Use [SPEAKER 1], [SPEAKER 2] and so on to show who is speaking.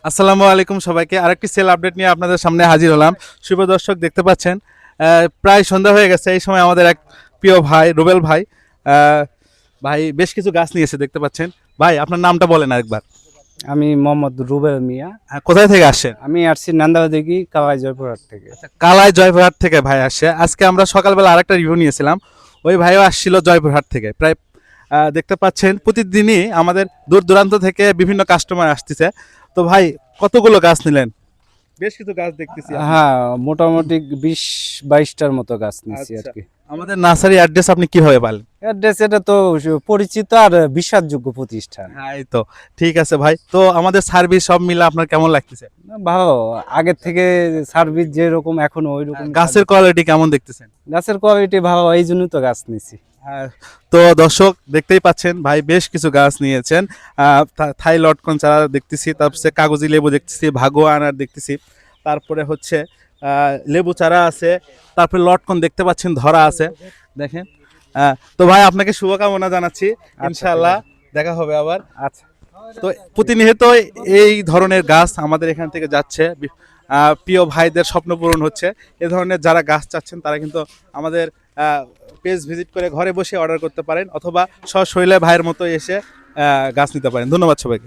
[SPEAKER 1] আসসালামু আলাইকুম সবাইকে। আরেকটি সেল আপডেট নিয়ে আপনাদের সামনে হাজির হলাম। শুভ দর্শক, দেখতে পাচ্ছেন প্রায় সন্ধ্যা হয়ে গেছে। এই সময় আমাদের এক প্রিয় ভাই রুবেল ভাই ভাই বেশ কিছু গাছ নিয়েছে, দেখতে পাচ্ছেন। ভাই আপনার নামটা বলেন আরেকবার।
[SPEAKER 2] আমি মোহাম্মদ রুবেল মিয়া।
[SPEAKER 1] হ্যাঁ, কোথায় থেকে আসছেন?
[SPEAKER 2] আমি আসছি নান্দাবাদিঘি কালাই জয়পুরহাট থেকে।
[SPEAKER 1] কালাই জয়পুরহাট থেকে ভাই আসছে। আজকে আমরা সকালবেলা আরেকটা রিভিউ নিয়েছিলাম, ওই ভাইও আসছিল জয়পুরহাট থেকে। প্রায় দেখতে পাচ্ছেন প্রতিদিনই আমাদের দূর দূরান্ত থেকে বিভিন্ন কাস্টমার আসতেছে। তো ভাই কতগুলো গাছ নিলেন? বেশ কিছু গাছ দেখতেছি আমি।
[SPEAKER 2] হ্যাঁ, মোটামুটি 20-22টার মতো গাছ নিচ্ছি আর
[SPEAKER 1] আচ্ছা,
[SPEAKER 2] কি।
[SPEAKER 1] আমাদের নার্সারি অ্যাড্রেস আপনি কিভাবে পালেন?
[SPEAKER 2] অ্যাড্রেস এটা তো পরিচিত আর বিশ্বাসযোগ্য প্রতিষ্ঠান।
[SPEAKER 1] হ্যাঁ, এই তো ঠিক আছে ভাই। তো আমাদের সার্ভিস সব মিলে আপনার কেমন লাগতেছে?
[SPEAKER 2] ভালো, আগের থেকে সার্ভিস যেরকম এখন ওই রকম।
[SPEAKER 1] গাছের কোয়ালিটি কেমন দেখতেছেন?
[SPEAKER 2] গাছের কোয়ালিটি ভালো, এই জন্যই তো গাছ নিচ্ছি।
[SPEAKER 1] হ্যাঁ, তো দর্শক দেখতেই পাচ্ছেন ভাই বেশ কিছু গাছ নিয়েছেন। থাই লটকন চারা দেখতেছি, তারপরে কাগজি লেবু দেখতেছি, ভাগোয়া আনার দেখতেছি, তারপরে হচ্ছে লেবু চারা আছে, তারপরে লটকন দেখতে পাচ্ছেন ধরা আছে, দেখেন। তো ভাই আপনাকে শুভকামনা জানাচ্ছি, ইনশাআল্লাহ দেখা হবে আবার।
[SPEAKER 2] আচ্ছা,
[SPEAKER 1] তো প্রতিনিয়ত এই ধরনের গাছ আমাদের এখান থেকে যাচ্ছে, প্রিয় ভাইদের স্বপ্ন পূরণ হচ্ছে। এ ধরনের যারা গাছ চাচ্ছেন তারা কিন্তু আমাদের পেজ ভিজিট করে ঘরে বসে অর্ডার করতে পারেন, অথবা সশরীরে ভাইয়ের মতো এসে গাছ নিতে পারেন। ধন্যবাদ সবাইকে।